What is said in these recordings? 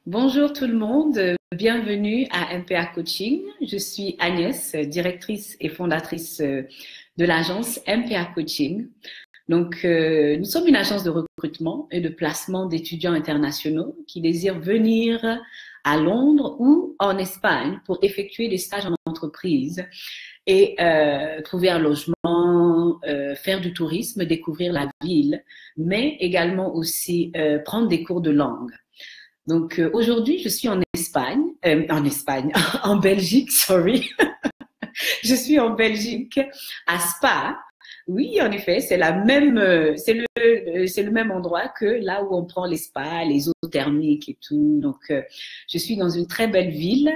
Bonjour tout le monde, bienvenue à MPA Coaching. Je suis Agnès, directrice et fondatrice de l'agence MPA Coaching. Donc, nous sommes une agence de recrutement et de placement d'étudiants internationaux qui désirent venir à Londres ou en Espagne pour effectuer des stages en entreprise et trouver un logement, faire du tourisme, découvrir la ville, mais également aussi prendre des cours de langue. Donc aujourd'hui, je suis en en Belgique, sorry. Je suis en Belgique, à Spa. Oui, en effet, c'est le même endroit que là où on prend les spas, les eaux thermiques et tout. Donc, je suis dans une très belle ville.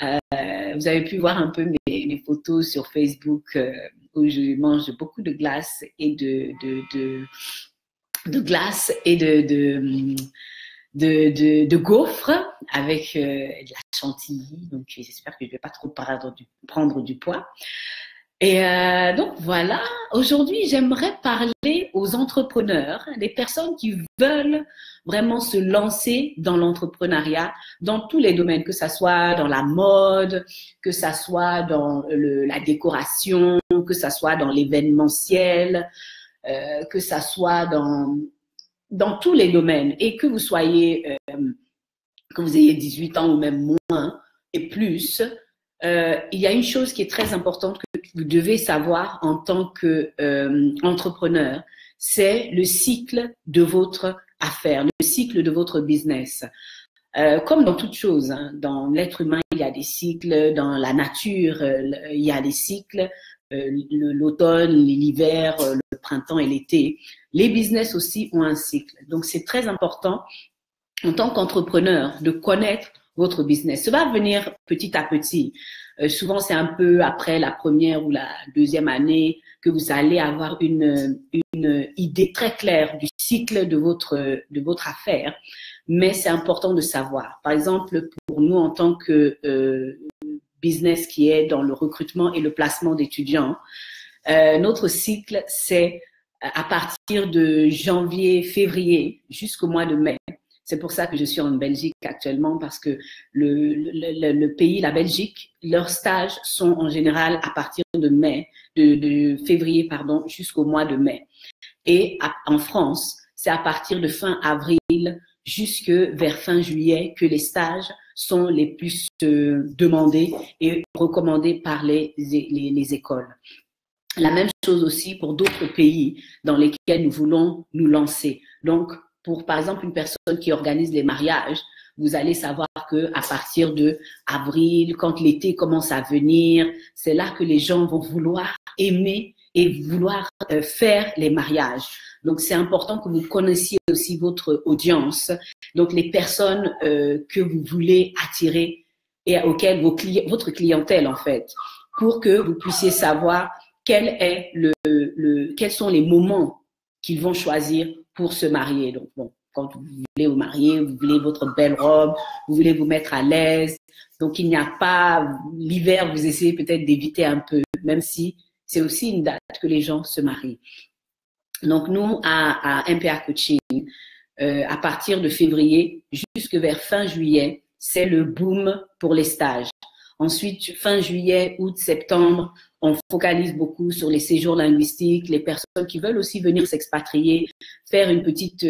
Vous avez pu voir un peu mes photos sur Facebook où je mange beaucoup de glace et de glace et de gaufres avec de la chantilly. Donc, j'espère que je ne vais pas trop prendre du poids. Et donc, voilà. Aujourd'hui, j'aimerais parler aux entrepreneurs, des personnes qui veulent vraiment se lancer dans l'entrepreneuriat, dans tous les domaines, que ça soit dans la mode, que ça soit dans la décoration, que ça soit dans l'événementiel, que ça soit dans tous les domaines, et que vous soyez, que vous ayez 18 ans ou même moins et plus, il y a une chose qui est très importante que vous devez savoir en tant qu'entrepreneur, c'est le cycle de votre affaire, le cycle de votre business. Comme dans toute chose, hein, dans l'être humain, il y a des cycles, dans la nature, il y a des cycles, l'automne, l'hiver, le printemps et l'été. Les business aussi ont un cycle. Donc, c'est très important en tant qu'entrepreneur de connaître votre business. Ça va venir petit à petit. Souvent, c'est un peu après la première ou la deuxième année que vous allez avoir une idée très claire du cycle de votre affaire. Mais c'est important de savoir. Par exemple, pour nous, en tant que business qui est dans le recrutement et le placement d'étudiants, notre cycle, c'est à partir de janvier, février jusqu'au mois de mai. C'est pour ça que je suis en Belgique actuellement, parce que le pays, la Belgique, leurs stages sont en général à partir de février, pardon, jusqu'au mois de mai. Et en France, c'est à partir de fin avril jusque vers fin juillet que les stages sont les plus demandés et recommandés par les écoles. La même chose aussi pour d'autres pays dans lesquels nous voulons nous lancer. Donc, pour, par exemple, une personne qui organise les mariages, vous allez savoir que à partir de avril, quand l'été commence à venir, c'est là que les gens vont vouloir aimer et vouloir faire les mariages. Donc, c'est important que vous connaissiez aussi votre audience, donc les personnes que vous voulez attirer et auxquelles votre clientèle, en fait, pour que vous puissiez savoir quels sont les moments qu'ils vont choisir pour se marier. Donc, bon, quand vous voulez vous marier, vous voulez votre belle robe, vous voulez vous mettre à l'aise. Donc, il n'y a pas, l'hiver, vous essayez peut-être d'éviter un peu, même si c'est aussi une date que les gens se marient. Donc, nous, à MPA Coaching, à partir de février jusque vers fin juillet, c'est le boom pour les stages. Ensuite, fin juillet, août, septembre, on focalise beaucoup sur les séjours linguistiques, les personnes qui veulent aussi venir s'expatrier, faire une petite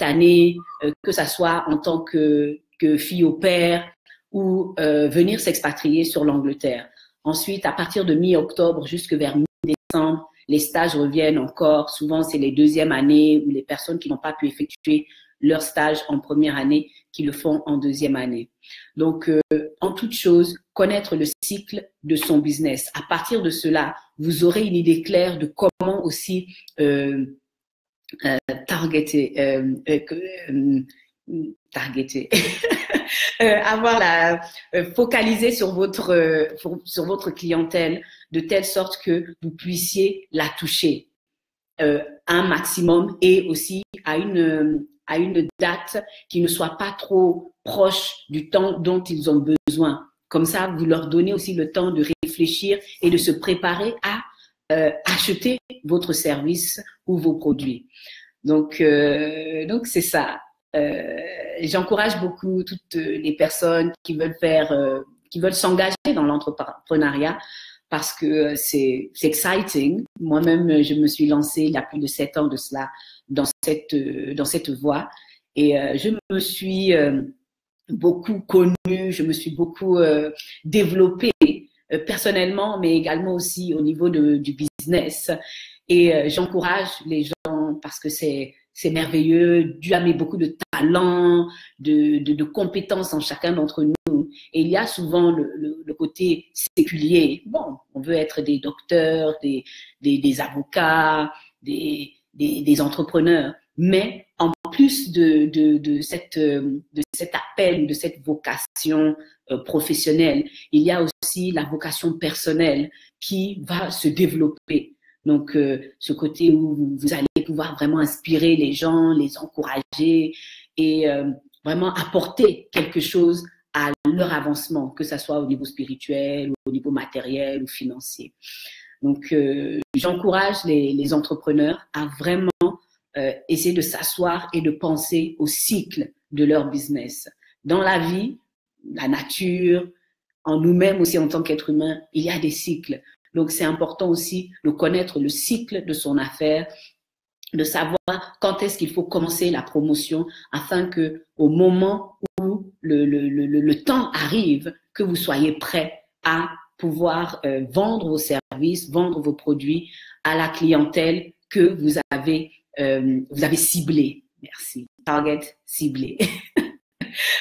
année, que ça soit en tant que fille au père ou venir s'expatrier sur l'Angleterre. Ensuite, à partir de mi-octobre jusque vers mi-décembre, les stages reviennent encore. Souvent, c'est les deuxièmes années ou les personnes qui n'ont pas pu effectuer leur stage en première année qui le font en deuxième année. Donc, en toute chose, connaître le cycle de son business. À partir de cela, vous aurez une idée claire de comment aussi focaliser sur votre clientèle de telle sorte que vous puissiez la toucher un maximum et aussi à une date qui ne soit pas trop proche du temps dont ils ont besoin. Comme ça, vous leur donnez aussi le temps de réfléchir et de se préparer à acheter votre service ou vos produits. Donc c'est ça. j'encourage beaucoup toutes les personnes qui veulent s'engager dans l'entrepreneuriat parce que c'est exciting. Moi-même, je me suis lancée il y a plus de 7 ans de cela dans cette voie et je me suis beaucoup connue, je me suis beaucoup développée personnellement, mais également aussi au niveau du business. Et j'encourage les gens parce que c'est merveilleux. Dieu a mis beaucoup de talent, de compétences en chacun d'entre nous. Et il y a souvent le côté séculier. Bon, on veut être des docteurs, des avocats, des entrepreneurs. Mais en plus de cet appel, de cette vocation professionnelle, il y a aussi la vocation personnelle qui va se développer. Donc, ce côté où vous allez pouvoir vraiment inspirer les gens, les encourager et vraiment apporter quelque chose à leur avancement, que ce soit au niveau spirituel, au niveau matériel ou financier. Donc, j'encourage les entrepreneurs à vraiment essayer de s'asseoir et de penser au cycle de leur business. Dans la vie, la nature, en nous-mêmes aussi en tant qu'être humain, il y a des cycles. Donc, c'est important aussi de connaître le cycle de son affaire, de savoir quand est-ce qu'il faut commencer la promotion afin que, au moment où le temps arrive, que vous soyez prêt à pouvoir vendre vos services, vendre vos produits à la clientèle que vous avez ciblée. Merci. Target ciblé.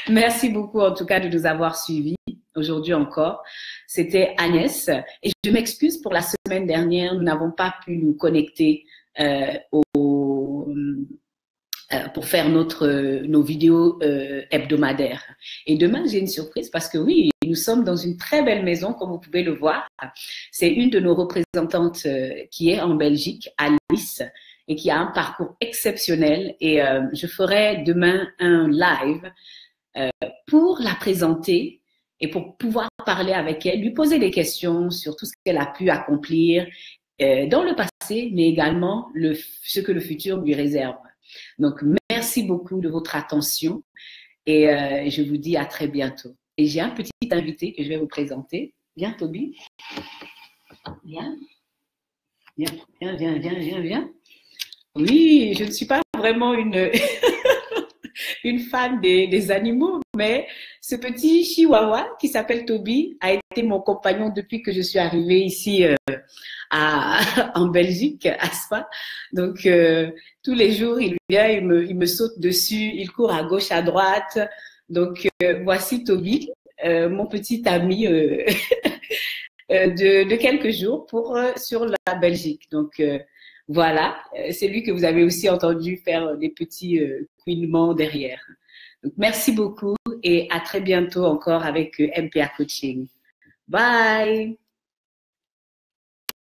Merci beaucoup en tout cas de nous avoir suivis aujourd'hui encore. C'était Agnès et je m'excuse pour la semaine dernière, nous n'avons pas pu nous connecter pour faire nos vidéos hebdomadaires. Et demain, j'ai une surprise parce que oui, nous sommes dans une très belle maison, comme vous pouvez le voir. C'est une de nos représentantes qui est en Belgique, Alice, et qui a un parcours exceptionnel. Et je ferai demain un live pour la présenter et pour pouvoir parler avec elle, lui poser des questions sur tout ce qu'elle a pu accomplir dans le passé, mais également ce que le futur lui réserve. Donc, merci beaucoup de votre attention et je vous dis à très bientôt. Et j'ai un petit invité que je vais vous présenter. Viens, Toby. Viens. Viens. Oui, je ne suis pas vraiment une fan des animaux, mais ce petit chihuahua qui s'appelle Toby a été mon compagnon depuis que je suis arrivée ici en Belgique, à Spa. Donc, tous les jours, il vient, il me saute dessus, il court à gauche, à droite. Donc, voici Toby, mon petit ami de quelques jours sur la Belgique. Donc, voilà, c'est lui que vous avez aussi entendu faire des petits couinements derrière. Donc, merci beaucoup et à très bientôt encore avec MPA Coaching. Bye!